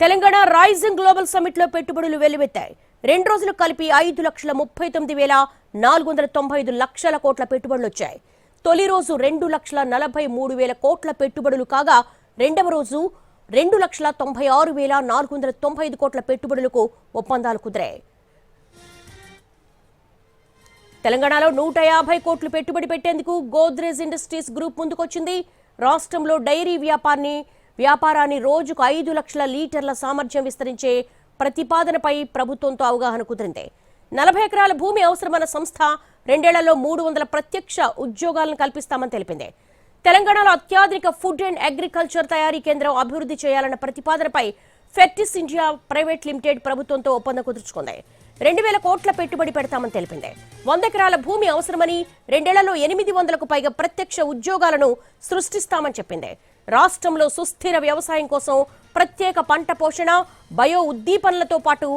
Telangana rising global summit లో పెట్టుబడులు వెల్లువెత్తాయి. 2 రోజులు కలిపి 5,39,495 లక్షల కోట్ల పెట్టుబడులు వచ్చాయి. తొలి రోజు 2,43,000 కోట్ల పెట్టుబడులు కాగా రెండవ రోజు 2,96,495 కోట్ల పెట్టుబడులకు ఒప్పందాలు కుదిరాయి. తెలంగాణలో 150 కోట్లు పెట్టుబడి పెట్టేందుకు గోద్రేజ్ ఇండస్ట్రీస్ గ్రూప్ ముందుకొచ్చింది. రాష్ట్రంలో డైరీ వ్యాపారాన్ని రోజుకు 5 లక్షల లీటర్ల సామర్థ్యం విస్తరించే ప్రతిపాదనపై ప్రభుత్వంతో అవగాహన కుదిరింది. 40 ఎకరాల భూమి అవసరమైన సంస్థ 2 ఏళ్లలో 300 ప్రత్యక్ష ఉద్యోగాలను కల్పిస్తామని తెలిపింది. తెలంగాణలో అత్యాధునిక ఫుడ్ అండ్ అగ్రికల్చర్ తయారీ కేంద్రం అభివృద్ధి చేయాలన్న ప్రతిపాదనపై ఫెర్టిస్ ఇండియా ప్రైవేట్ లిమిటెడ్ ప్రభుత్వంతో ఒప్పందం కుదుర్చుకుంది. 2,000 కోట్ల పెట్టుబడి పెడతామని తెలిపింది. 100 ఎకరాల భూమి అవసరమని 2 ఏళ్లలో 800కు పైగా ప్రత్యక్ష ఉద్యోగాలను సృష్టిస్తామని చెప్పింది. రాష్ట్రంలో సుస్థిర వ్యవసాయం కోసం ప్రత్యేక పంట పోషణ, బయో ఉద్దీపనలతో పాటు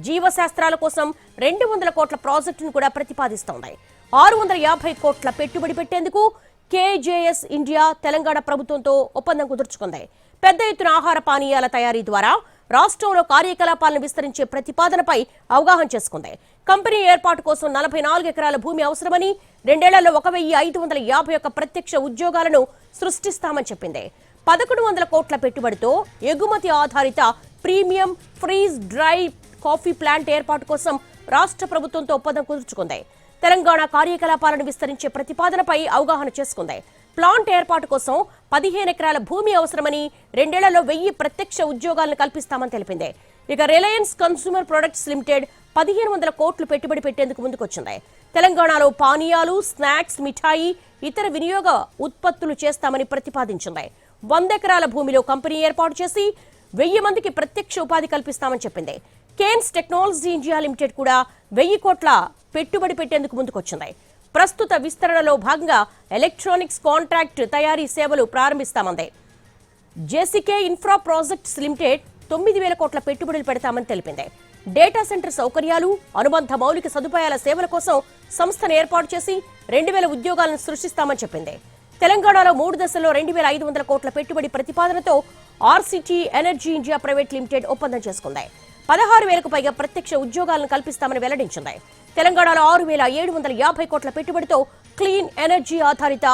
జీవశాస్త్రాల కోసం 200 కోట్ల ప్రాజెక్టును కూడా ప్రతిపాదిస్తోంది. 650 కోట్ల పెట్టుబడి పెట్టేందుకు కేజేఎస్ ఇండియా తెలంగాణ ప్రభుత్వంతో ఒప్పందం కుదుర్చుకుంది. పెద్ద ఎత్తున ఆహార పానీయాల తయారీ ద్వారా రాష్ట్రంలో కార్యకలాపాలను విస్తరించే ప్రతిపాదనపై అవగాహన చేసుకుంది. కంపెనీ ఏర్పాటు కోసం 44 ఎకరాల భూమి అవసరమని 2 ఏళ్లలో 1,551 ప్రత్యక్ష ఉద్యోగాలను సృష్టిస్తామని చెప్పింది. 1,100 కోట్ల పెట్టుబడితో ఎగుమతి ఆధారిత premium freeze dry coffee plant ఏర్పాటు కోసం రాష్ట్ర ప్రభుత్వంతో ఒప్పందం కుదుర్చుకుంది. తెలంగాణ కార్యకలాపాలను విస్తరించే ప్రతిపాదనపై అవగాహన చేసుకుంది. ప్లాంట్ ఏర్పాటు కోసం 15 ఎకరాల భూమి అవసరమని 2 ఏళ్లలో 1000 ప్రత్యక్ష ఉద్యోగాలను కల్పిస్తామని తెలిపింది. ఇక రిలయన్స్ కన్స్యూమర్ ప్రొడక్ట్స్ లిమిటెడ్ 1,500 కోట్లు పెట్టుబడి పెట్టేందుకు ముందుకొచ్చింది. తెలంగాణలో పానీయాలు, స్నాక్స్, మిఠాయి, ఇతర వినియోగ ఉత్పత్తులు చేస్తామని ప్రతిపాదించింది. 100 ఎకరాల భూమిలో కంపెనీ ఏర్పాటు చేసి 1000 మందికి ప్రత్యక్ష ఉపాధి కల్పిస్తామని చెప్పింది. కేన్స్ టెక్నాలజీ ఇండియా లిమిటెడ్ కూడా 1000 కోట్ల పెట్టుబడి పెట్టేందుకు ముందుకొచ్చింది. ప్రస్తుత విస్తరణలో భాగంగా ఎలక్ట్రానిక్స్ కాంట్రాక్ట్ తయారీ సేవలు ప్రారంభిస్తామంది. జేసీకే ఇన్ఫ్రా ప్రాజెక్ట్స్ లిమిటెడ్ 9,000 కోట్ల పెట్టుబడులు పెడతామని తెలిపింది. డేటా సెంటర్ సౌకర్యాలు, అనుబంధ మౌలిక సదుపాయాల సేవల కోసం సంస్థను ఏర్పాటు చేసి 2,000 ఉద్యోగాలను సృష్టిస్తామని చెప్పింది. తెలంగాణలో 3 దశల్లో 2,500 కోట్ల పెట్టుబడి ప్రతిపాదనతో RCT energy India private limited ఒప్పందం చేసుకుంది. 16,000కు పైగా ప్రత్యక్ష ఉద్యోగాలను కల్పిస్తామని వెల్లడించింది. తెలంగాణలో 6,750 కోట్ల పెట్టుబడితో క్లీన్ ఎనర్జీ ఆధారిత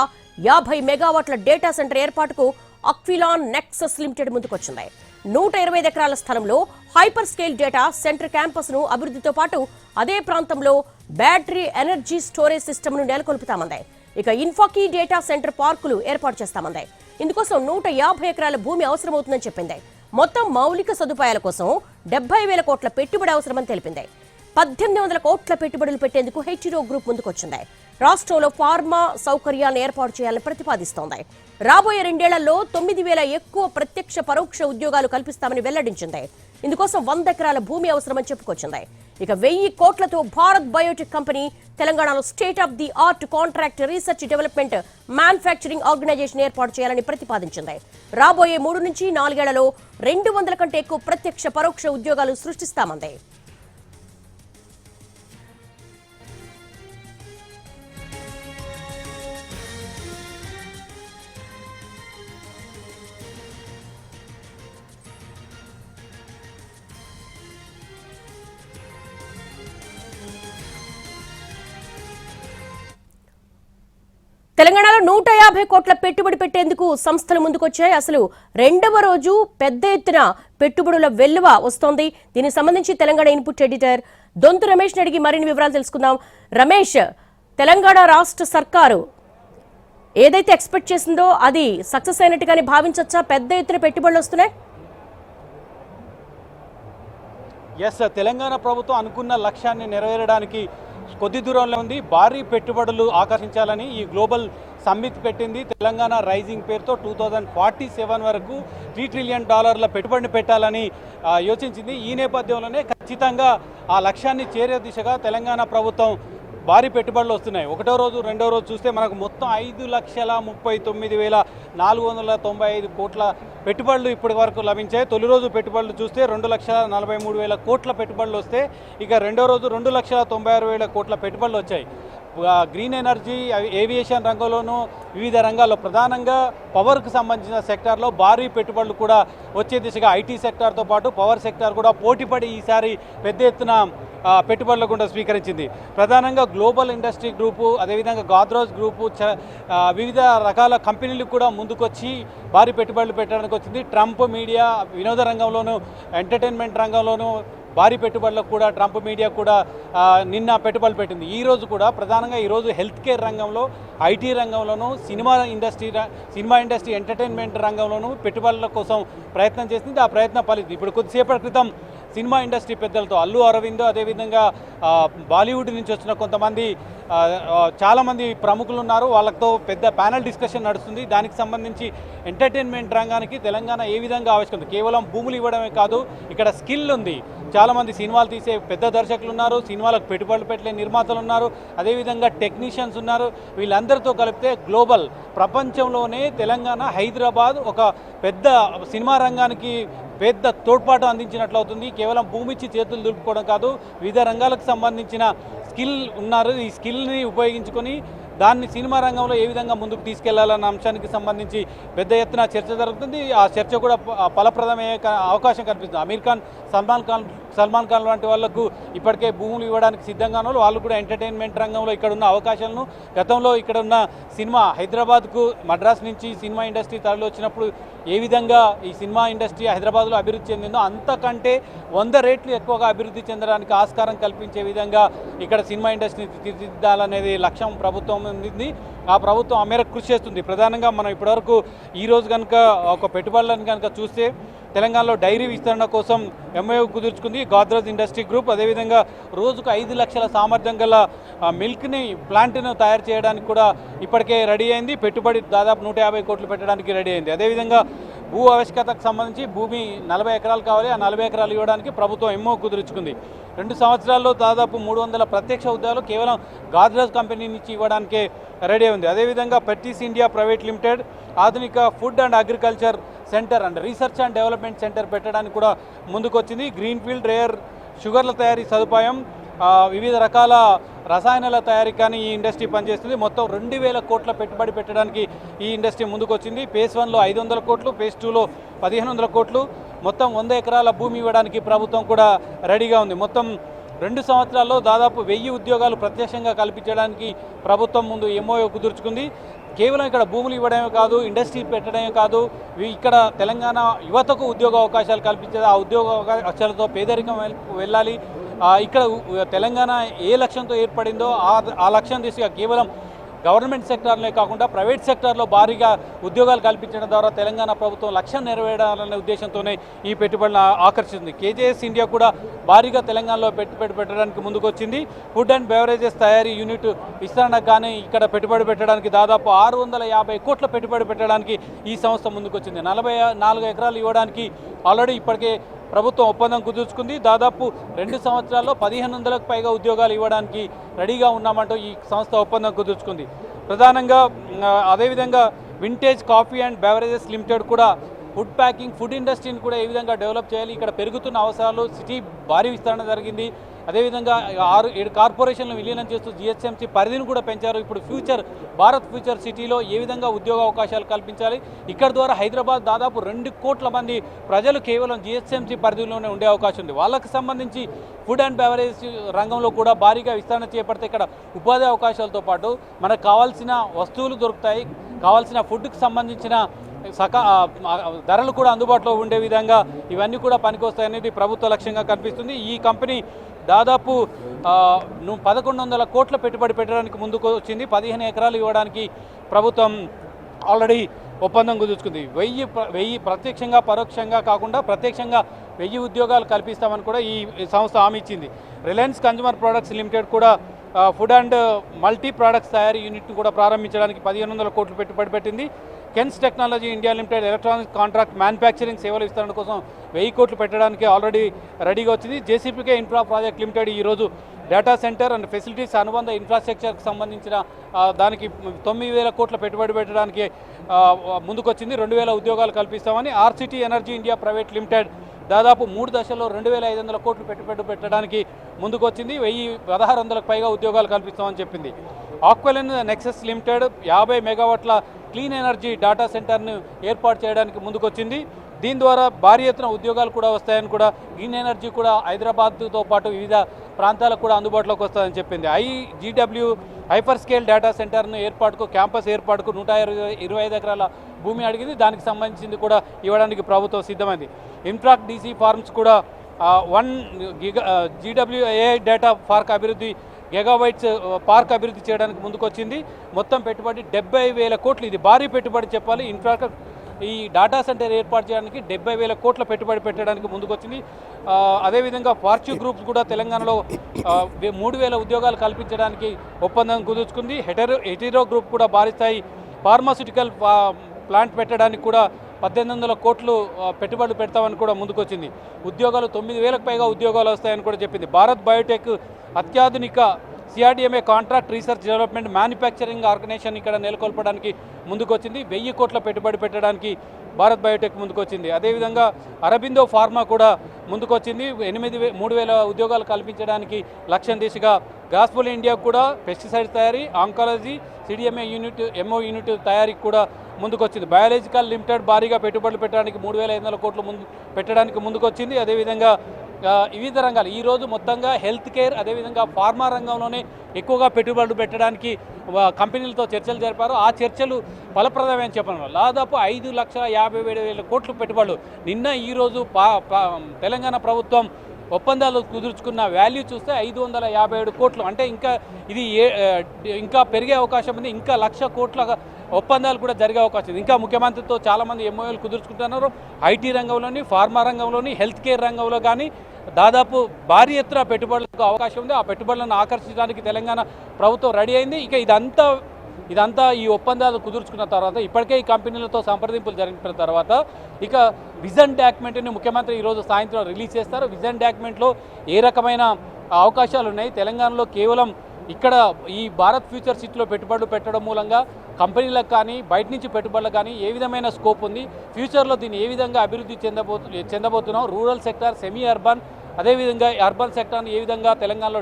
50 మెగావాట్ల డేటా సెంటర్ ఏర్పాటుకు అక్విలాన్ నెక్సస్ లిమిటెడ్ ముందుకొచ్చింది. 125 ఎకరాల స్థలంలో hyper scale data centre campus ను అభివృద్ధితో పాటు అదే ప్రాంతంలో బ్యాటరీ ఎనర్జీ స్టోరేజ్ సిస్టమ్ ను నెలకొల్పుతామంది. ఇక ఇన్ఫాకీ డేటా సెంటర్ పార్కులు ఏర్పాటు చేస్తామంది. ఇందుకోసం 150 ఎకరాల భూమి అవసరమవుతుందని చెప్పింది. మొత్తం మౌలిక సదుపాయాల కోసం 70,000 కోట్ల పెట్టుబడి అవసరమని తెలిపింది. 1,800 కోట్ల పెట్టుబడులు పెట్టేందుకు హెచ్ఈరో గ్రూప్ ముందుకొచ్చింది. రాష్ట్రంలో ఫార్మా సౌకర్యాలను ఏర్పాటు చేయాలని ప్రతిపాదిస్తోంది. రాబోయే 2 ఏళ్లలో 9,000 ఎక్కువ ప్రత్యక్ష పరోక్ష ఉద్యోగాలు కల్పిస్తామని వెల్లడించింది. ఇందుకోసం 100 ఎకరాల భూమి అవసరమని చెప్పుకొచ్చింది. ఇక 1000 కోట్లతో భారత్ బయోటెక్ కంపెనీ తెలంగాణలో state of the art contract research development manufacturing organization ఏర్పాటు చేయాలని ప్రతిపాదించింది. రాబోయే 3 నుంచి 4 ఏళ్లలో 200 కంటే ఎక్కువ ప్రత్యక్ష పరోక్ష ఉద్యోగాలు సృష్టిస్తామంది. తెలంగాణలో 150 కోట్ల పెట్టుబడి పెట్టేందుకు సంస్థలు ముందుకొచ్చాయి. అసలు రెండవ రోజు పెద్ద ఎత్తున పెట్టుబడుల వెల్లువ వస్తోంది. దీనికి సంబంధించి తెలంగాణ ఇన్పుట్ ఎడిటర్ దొంతు రమేష్ అడిగి మరిన్ని వివరాలు తెలుసుకుందాం. రమేష్, తెలంగాణ రాష్ట్ర సర్కారు ఏదైతే ఎక్స్పెక్ట్ చేసిందో అది సక్సెస్ అయినట్టుగానే భావించవచ్చా? పెద్ద ఎత్తున పెట్టుబడులు వస్తున్నాయి. తెలంగాణ ప్రభుత్వం అనుకున్న లక్ష్యాన్ని నెరవేరడానికి కొద్ది దూరంలో ఉంది. భారీ పెట్టుబడులు ఆకర్షించాలని ఈ గ్లోబల్ సమ్మిట్ పెట్టింది. తెలంగాణ రైజింగ్ పేరుతో 2047 వరకు $3 ట్రిలియన్ పెట్టుబడిని పెట్టాలని యోచించింది. ఈ నేపథ్యంలోనే ఖచ్చితంగా ఆ లక్ష్యాన్ని చేరే దిశగా తెలంగాణ ప్రభుత్వం భారీ పెట్టుబడులు వస్తున్నాయి. ఒకటో రోజు రెండో రోజు చూస్తే మనకు మొత్తం 5,39,495 కోట్ల పెట్టుబడులు ఇప్పటి వరకు లభించాయి. తొలి రోజు పెట్టుబడులు చూస్తే 2,43,000 కోట్ల పెట్టుబడులు వస్తే ఇక రెండో రోజు 2,96,000 కోట్ల పెట్టుబడులు వచ్చాయి. గ్రీన్ ఎనర్జీ, ఏవియేషన్ రంగంలోనూ వివిధ రంగాల్లో ప్రధానంగా పవర్కు సంబంధించిన సెక్టార్లో భారీ పెట్టుబడులు కూడా వచ్చే దిశగా ఐటీ సెక్టార్తో పాటు పవర్ సెక్టార్ కూడా పోటీపడి ఈసారి పెద్ద ఎత్తున పెట్టుబడులు కూడా స్వీకరించింది. ప్రధానంగా గ్లోబల్ ఇండస్ట్రీ గ్రూపు, అదేవిధంగా గాద్రేజ్ గ్రూపు వివిధ రకాల కంపెనీలు కూడా ముందుకొచ్చి భారీ పెట్టుబడులు పెట్టడానికి వచ్చింది. ట్రంప్ మీడియా వినోద రంగంలోనూ ఎంటర్టైన్మెంట్ రంగంలోనూ భారీ పెట్టుబడులకు కూడా ట్రంప్ మీడియా కూడా నిన్న పెట్టుబడులు పెట్టింది. ఈరోజు కూడా ప్రధానంగా ఈరోజు హెల్త్ కేర్ రంగంలో, ఐటీ రంగంలోనూ, సినిమా ఇండస్ట్రీ ఎంటర్టైన్మెంట్ రంగంలోనూ పెట్టుబడుల కోసం ప్రయత్నం చేసింది. ఆ ప్రయత్నం ఫలించింది. ఇప్పుడు కొద్దిసేపటి క్రితం సినిమా ఇండస్ట్రీ పెద్దలతో అల్లు అరవింద్, అదేవిధంగా బాలీవుడ్ నుంచి వచ్చిన కొంతమంది చాలామంది ప్రముఖులు ఉన్నారు. వాళ్ళతో పెద్ద ప్యానల్ డిస్కషన్ నడుస్తుంది. దానికి సంబంధించి ఎంటర్టైన్మెంట్ రంగానికి తెలంగాణ ఏ విధంగా ఆవిష్కరింది, కేవలం భూములు ఇవ్వడమే కాదు, ఇక్కడ స్కిల్ ఉంది. చాలామంది సినిమాలు తీసే పెద్ద దర్శకులు ఉన్నారు, సినిమాలకు పెట్టుబడులు పెట్టే నిర్మాతలు ఉన్నారు, అదేవిధంగా టెక్నీషియన్స్ ఉన్నారు. వీళ్ళందరితో కలిపితే గ్లోబల్ ప్రపంచంలోనే తెలంగాణ, హైదరాబాద్ ఒక పెద్ద సినిమా రంగానికి పెద్ద తోడ్పాటు అందించినట్లు అవుతుంది. కేవలం భూమిచ్చి చేతులు దులుపుకోవడం కాదు, వివిధ రంగాలకు సంబంధించిన స్కిల్ ఉన్నారు. ఈ స్కిల్ని ఉపయోగించుకొని దాన్ని సినిమా రంగంలో ఏ విధంగా ముందుకు తీసుకెళ్లాలన్న అంశానికి సంబంధించి పెద్ద ఎత్తున చర్చ జరుగుతుంది. ఆ చర్చ కూడా ఫలప్రదమయ్యే అవకాశం కనిపిస్తుంది. అమీర్ ఖాన్, సల్మాన్ ఖాన్ లాంటి వాళ్లకు ఇప్పటికే భూములు ఇవ్వడానికి సిద్ధంగానో వాళ్ళు కూడా ఎంటర్టైన్మెంట్ రంగంలో ఇక్కడ ఉన్న అవకాశాలను, గతంలో ఇక్కడ ఉన్న సినిమా హైదరాబాద్కు మద్రాస్ నుంచి సినిమా ఇండస్ట్రీ తరలి వచ్చినప్పుడు ఏ విధంగా ఈ సినిమా ఇండస్ట్రీ హైదరాబాద్లో అభివృద్ధి చెందిందో అంతకంటే 100 రెట్లు ఎక్కువగా అభివృద్ధి చెందడానికి ఆస్కారం కల్పించే విధంగా ఇక్కడ సినిమా ఇండస్ట్రీ తీర్చిదిద్దాలనేది లక్ష్యం ప్రభుత్వం ఉంది. ఆ ప్రభుత్వం ఆ మేరకు కృషి చేస్తుంది. ప్రధానంగా మనం ఇప్పటివరకు ఈరోజు కనుక ఒక పెట్టుబడులను కనుక చూస్తే తెలంగాణలో డైరీ విస్తరణ కోసం ఎంఓయూ కుదుర్చుకుంది గాద్రేజ్ ఇండస్ట్రీ గ్రూప్. అదేవిధంగా రోజుకు 5 లక్షల సామర్థ్యం గల మిల్క్ని ప్లాంట్ను తయారు చేయడానికి కూడా ఇప్పటికే రెడీ అయింది. పెట్టుబడి దాదాపు 150 కోట్లు పెట్టడానికి రెడీ అయింది. అదేవిధంగా భూ ఆవశ్యకతకు సంబంధించి భూమి 40 ఎకరాలు కావాలి. ఆ 40 ఎకరాలు ఇవ్వడానికి ప్రభుత్వం ఎంఓ కుదుర్చుకుంది. 2 సంవత్సరాల్లో దాదాపు 300 ప్రత్యక్ష ఉద్యోగాలు కేవలం గాద్రేజ్ కంపెనీ నుంచి ఇవ్వడానికే రెడీ ఉంది. అదేవిధంగా పెర్టిస్ ఇండియా ప్రైవేట్ లిమిటెడ్ ఆధునిక food and agriculture centre and research and development centre పెట్టడానికి కూడా ముందుకొచ్చింది. గ్రీన్ఫీల్డ్ రేర్ షుగర్ల తయారీ సదుపాయం, వివిధ రకాల రసాయనాల తయారీ కానీ ఈ ఇండస్ట్రీ పనిచేస్తుంది. మొత్తం 2000 కోట్ల పెట్టుబడి పెట్టడానికి ఈ ఇండస్ట్రీ ముందుకు వచ్చింది. ఫేజ్ 1లో 500 కోట్లు, ఫేజ్ 2లో 1500 కోట్లు, మొత్తం 100 ఎకరాల భూమి ఇవ్వడానికి ప్రభుత్వం కూడా రెడీగా ఉంది. మొత్తం 2 సంవత్సరాల్లో దాదాపు 1000 ఉద్యోగాలు ప్రత్యక్షంగా కల్పించడానికి ప్రభుత్వం ముందు ఎంఓయూ కుదుర్చుకుంది. కేవలం ఇక్కడ భూములు ఇవ్వడమే కాదు, ఇండస్ట్రీ పెట్టడమే కాదు, ఇక్కడ తెలంగాణ యువతకు ఉద్యోగ అవకాశాలు కల్పించేది. ఆ ఉద్యోగ అవకాశాలతో పేదరికం వెళ్ళాలి. ఇక్కడ తెలంగాణ ఏ లక్ష్యంతో ఏర్పడిందో ఆ లక్ష్యం దిశగా కేవలం గవర్నమెంట్ సెక్టార్లే కాకుండా ప్రైవేట్ సెక్టార్లో భారీగా ఉద్యోగాలు కల్పించడం ద్వారా తెలంగాణ ప్రభుత్వం లక్ష్యం నెరవేరాలనే ఉద్దేశంతోనే ఈ పెట్టుబడులను ఆకర్షిస్తుంది. కేజేఎస్ ఇండియా కూడా భారీగా తెలంగాణలో పెట్టుబడి పెట్టడానికి ముందుకొచ్చింది. ఫుడ్ అండ్ బెవరేజెస్ తయారీ యూనిట్ విస్తరణకు కానీ ఇక్కడ పెట్టుబడి పెట్టడానికి దాదాపు 650 కోట్ల పెట్టుబడి పెట్టడానికి ఈ సంస్థ ముందుకొచ్చింది. 44 ఎకరాలు ఇవ్వడానికి ఆల్రెడీ ఇప్పటికే ప్రభుత్వం ఒప్పందం కుదుర్చుకుంది. దాదాపు 2 సంవత్సరాల్లో 1500కు పైగా ఉద్యోగాలు ఇవ్వడానికి రెడీగా ఉన్నామంటూ ఈ సంస్థ ఒప్పందం కుదుర్చుకుంది. ప్రధానంగా అదేవిధంగా vintage coffee and beverages limited కూడా ఫుడ్ ప్యాకింగ్, ఫుడ్ ఇండస్ట్రీని కూడా ఏ విధంగా డెవలప్ చేయాలి, ఇక్కడ పెరుగుతున్న అవసరాలు, సిటీ భారీ విస్తరణ జరిగింది. అదేవిధంగా 6-7 కార్పొరేషన్లు విలీనం చేస్తూ జిహెచ్ఎంసీ పరిధిని కూడా పెంచారు. ఇప్పుడు భారత్ ఫ్యూచర్ సిటీలో ఏ విధంగా ఉద్యోగ అవకాశాలు కల్పించాలి, ఇక్కడ ద్వారా హైదరాబాద్ దాదాపు 2 కోట్ల మంది ప్రజలు కేవలం జిహెచ్ఎంసీ పరిధిలోనే ఉండే అవకాశం ఉంది. వాళ్ళకి సంబంధించి ఫుడ్ అండ్ బెవరేజ్ రంగంలో కూడా భారీగా విస్తరణ చేపడితే ఇక్కడ ఉపాధి అవకాశాలతో పాటు మనకు కావాల్సిన వస్తువులు దొరుకుతాయి, కావాల్సిన ఫుడ్కి సంబంధించిన ధరలు కూడా అందుబాటులో ఉండే విధంగా ఇవన్నీ కూడా పనికొస్తాయనేది ప్రభుత్వ లక్ష్యంగా కనిపిస్తుంది. ఈ కంపెనీ దాదాపు 1100 కోట్ల పెట్టుబడి పెట్టడానికి ముందుకు వచ్చింది. 15 ఎకరాలు ఇవ్వడానికి ప్రభుత్వం ఆల్రెడీ ఒప్పందం కుదుర్చుకుంది. 1000 ప్రత్యక్షంగా పరోక్షంగా కాకుండా ప్రత్యక్షంగా 1000 ఉద్యోగాలు కల్పిస్తామని కూడా ఈ సంస్థ హామీ ఇచ్చింది. రిలయన్స్ కన్జ్యూమర్ ప్రొడక్ట్స్ లిమిటెడ్ కూడా ఫుడ్ అండ్ మల్టీ ప్రొడక్ట్స్ తయారీ యూనిట్ను కూడా ప్రారంభించడానికి 1500 కోట్లు పెట్టుబడి పెట్టింది. Kaynes technology India limited electronic contract manufacturing సేవల విస్తరణ కోసం 1000 కోట్లు పెట్టడానికి ఆల్రెడీ రెడీగా వచ్చింది. జేసీపీకే ఇన్ఫ్రా ప్రాజెక్ట్ లిమిటెడ్ ఈరోజు డేటా సెంటర్ అండ్ ఫెసిలిటీస్ అనుబంధ ఇన్ఫ్రాస్ట్రక్చర్కి సంబంధించిన దానికి 9000 కోట్ల పెట్టుబడి పెట్టడానికి ముందుకొచ్చింది. 2000 ఉద్యోగాలు కల్పిస్తామని. RCT energy India private limited దాదాపు 3 దశల్లో 2,500 కోట్లు పెట్టుబడి పెట్టడానికి ముందుకు వచ్చింది. 1,1600కు పైగా ఉద్యోగాలు కల్పిస్తామని చెప్పింది. ఆక్వెలిన్ నెక్సస్ లిమిటెడ్ 50 మెగావాట్ల క్లీన్ ఎనర్జీ డేటా సెంటర్ను ఏర్పాటు చేయడానికి ముందుకొచ్చింది. దీని ద్వారా భారీ ఎత్తున ఉద్యోగాలు కూడా వస్తాయని కూడా, గ్రీన్ ఎనర్జీ కూడా హైదరాబాద్తో పాటు వివిధ ప్రాంతాలకు కూడా అందుబాటులోకి వస్తుందని చెప్పింది. GW హైపర్ స్కేల్ డేటా సెంటర్ను ఏర్పాటుకు, క్యాంపస్ ఏర్పాటుకు 125 ఎకరాల భూమి అడిగింది. దానికి సంబంధించింది కూడా ఇవ్వడానికి ప్రభుత్వం సిద్ధమైంది. ఇన్ఫ్రాక్ DC ఫార్మ్స్ కూడా 1 GW AI డేటా పార్క్ అభివృద్ధి గిగాబైట్స్ పార్క్ అభివృద్ధి చేయడానికి ముందుకొచ్చింది. మొత్తం పెట్టుబడి 70,000 కోట్లు. ఇది భారీ పెట్టుబడి చెప్పాలి. ఇన్ఫ్రాక్ ఈ డేటా సెంటర్ ఏర్పాటు చేయడానికి 70,000 కోట్ల పెట్టుబడి పెట్టడానికి ముందుకొచ్చింది. అదేవిధంగా ఫార్చ్యూ గ్రూప్స్ కూడా తెలంగాణలో 3,000 ఉద్యోగాలు కల్పించడానికి ఒప్పందం కుదుర్చుకుంది. హెటిరో గ్రూప్ కూడా భారీ స్థాయి ఫార్మాస్యూటికల్ ప్లాంట్ పెట్టడానికి కూడా 1,800 కోట్లు పెట్టుబడులు పెడతామని కూడా ముందుకొచ్చింది. ఉద్యోగాలు 9,000కు పైగా ఉద్యోగాలు వస్తాయని కూడా చెప్పింది. భారత్ బయోటెక్ అత్యాధునిక CRDMA contract research development manufacturing organization ఇక్కడ నెలకొల్పడానికి ముందుకొచ్చింది. 1000 కోట్ల పెట్టుబడి పెట్టడానికి భారత్ బయోటెక్ ముందుకొచ్చింది. అదేవిధంగా అరబిందో ఫార్మా కూడా ముందుకొచ్చింది. 3,000 ఉద్యోగాలు కల్పించడానికి లక్ష్యం దిశగా గ్రాస్ఫుల్ ఇండియా కూడా పెస్టిసైడ్స్ తయారీ, oncology, CDMA unit, MO unit తయారీకి కూడా ముందుకొచ్చింది. బయాలజికల్ లిమిటెడ్ భారీగా పెట్టుబడులు పెట్టడానికి 3,500 కోట్లు పెట్టడానికి ముందుకొచ్చింది. అదేవిధంగా వివిధ రంగాలు ఈరోజు మొత్తంగా హెల్త్ కేర్, అదేవిధంగా ఫార్మా రంగంలోనే ఎక్కువగా పెట్టుబడులు పెట్టడానికి కంపెనీలతో చర్చలు జరిపారు. ఆ చర్చలు ఫలప్రదమని చెప్పడం దాదాపు 5,57,000 కోట్లు పెట్టుబడులు. నిన్న ఈరోజు తెలంగాణ ప్రభుత్వం ఒప్పందాలు కుదుర్చుకున్న వాల్యూ చూస్తే 557 కోట్లు. అంటే ఇంకా పెరిగే అవకాశం ఉంది. ఇంకా 1,00,000 కోట్ల ఒప్పందాలు కూడా జరిగే అవకాశం ఉంది. ఇంకా ముఖ్యమంత్రితో చాలామంది MOUలు కుదుర్చుకుంటున్నారు. IT రంగంలోని, ఫార్మా రంగంలోని, హెల్త్ కేర్ రంగంలో కానీ దాదాపు భారీ ఎత్తున పెట్టుబడులకు అవకాశం ఉంది. ఆ పెట్టుబడులను ఆకర్షించడానికి తెలంగాణ ప్రభుత్వం రెడీ అయింది. ఇక ఇదంతా ఈ ఒప్పందాలు కుదుర్చుకున్న తర్వాత, ఇప్పటికే ఈ కంపెనీలతో సంప్రదింపులు జరిపిన తర్వాత ఇక విజన్ డాక్యుమెంట్ని ముఖ్యమంత్రి ఈరోజు సాయంత్రం రిలీజ్ చేస్తారు. విజన్ డాక్యుమెంట్లో ఏ రకమైన అవకాశాలు ఉన్నాయి, తెలంగాణలో కేవలం ఇక్కడ ఈ భారత్ ఫ్యూచర్ సిటీలో పెట్టుబడులు పెట్టడం మూలంగా కంపెనీలకు కానీ బయట నుంచి పెట్టుబడులకు కానీ ఏ విధమైన స్కోప్ ఉంది, ఫ్యూచర్లో దీన్ని ఏ విధంగా అభివృద్ధి చెందబోతున్నాం, రూరల్ సెక్టార్, సెమీ అర్బన్, అదేవిధంగా అర్బన్ సెక్టార్ని ఏ విధంగా తెలంగాణలో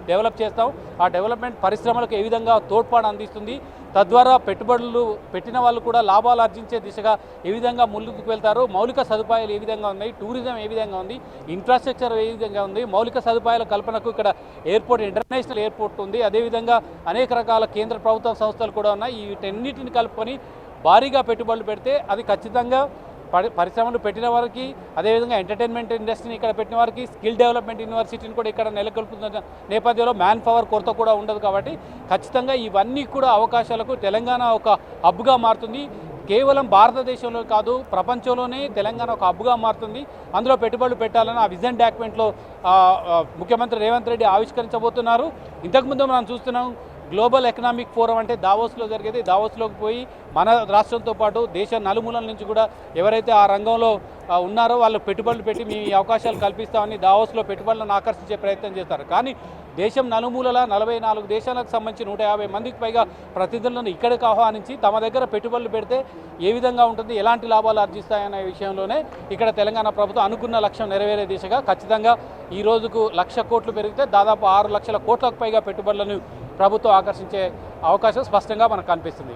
డెవలప్ చేస్తాం, ఆ డెవలప్మెంట్ పరిశ్రమలకు ఏ విధంగా తోడ్పాటు అందిస్తుంది, తద్వారా పెట్టుబడులు పెట్టిన వాళ్ళు కూడా లాభాలు ఆర్జించే దిశగా ఏ విధంగా ముందుకు వెళ్తారు, మౌలిక సదుపాయాలు ఏ విధంగా ఉన్నాయి, టూరిజం ఏ విధంగా ఉంది, ఇన్ఫ్రాస్ట్రక్చర్ ఏ విధంగా ఉంది, మౌలిక సదుపాయాల కల్పనకు ఇక్కడ ఎయిర్పోర్ట్, ఇంటర్నేషనల్ ఎయిర్పోర్ట్ ఉంది, అదేవిధంగా అనేక రకాల కేంద్ర ప్రభుత్వ సంస్థలు కూడా ఉన్నాయి. వీటన్నిటిని కలుపుకొని భారీగా పెట్టుబడులు పెడితే అది ఖచ్చితంగా పరిశ్రమలు పెట్టిన వారికి, అదేవిధంగా ఎంటర్టైన్మెంట్ ఇండస్ట్రీని ఇక్కడ పెట్టిన వారికి, స్కిల్ డెవలప్మెంట్ యూనివర్సిటీని కూడా ఇక్కడ నెలకొల్పుతున్న నేపథ్యంలో మ్యాన్ పవర్ కొరత కూడా ఉండదు. కాబట్టి ఖచ్చితంగా ఇవన్నీ కూడా అవకాశాలకు తెలంగాణ ఒక హబ్గా మారుతుంది. కేవలం భారతదేశంలో కాదు, ప్రపంచంలోనే తెలంగాణ ఒక హబ్గా మారుతుంది. అందులో పెట్టుబడులు పెట్టాలని ఆ విజన్ డాక్యుమెంట్లో ముఖ్యమంత్రి రేవంత్ రెడ్డి ఆవిష్కరించబోతున్నారు. ఇంతకుముందు మనం చూస్తున్నాం, గ్లోబల్ ఎకనామిక్ ఫోరం అంటే దావోస్లో జరిగేది. దావోస్లోకి పోయి మన రాష్ట్రంతో పాటు దేశ నలుమూలల నుంచి కూడా ఎవరైతే ఆ రంగంలో ఉన్నారో వాళ్ళు పెట్టుబడులు పెట్టి మీ అవకాశాలు కల్పిస్తామని దావోస్లో పెట్టుబడులను ఆకర్షించే ప్రయత్నం చేస్తారు. కానీ దేశం నలుమూలల 44 దేశాలకు సంబంధించి 150 మందికి పైగా ప్రతినిధులను ఇక్కడికి ఆహ్వానించి తమ దగ్గర పెట్టుబడులు పెడితే ఏ విధంగా ఉంటుంది, ఎలాంటి లాభాలు ఆర్జిస్తాయనే విషయంలోనే ఇక్కడ తెలంగాణ ప్రభుత్వం అనుకున్న లక్ష్యం నెరవేరే దిశగా ఖచ్చితంగా ఈ రోజుకు 1,00,000 కోట్లు పెరిగితే దాదాపు 6 లక్షల కోట్లకు పైగా పెట్టుబడులను ప్రభుత్వం ఆకర్షించే అవకాశం స్పష్టంగా మనకు కనిపిస్తుంది.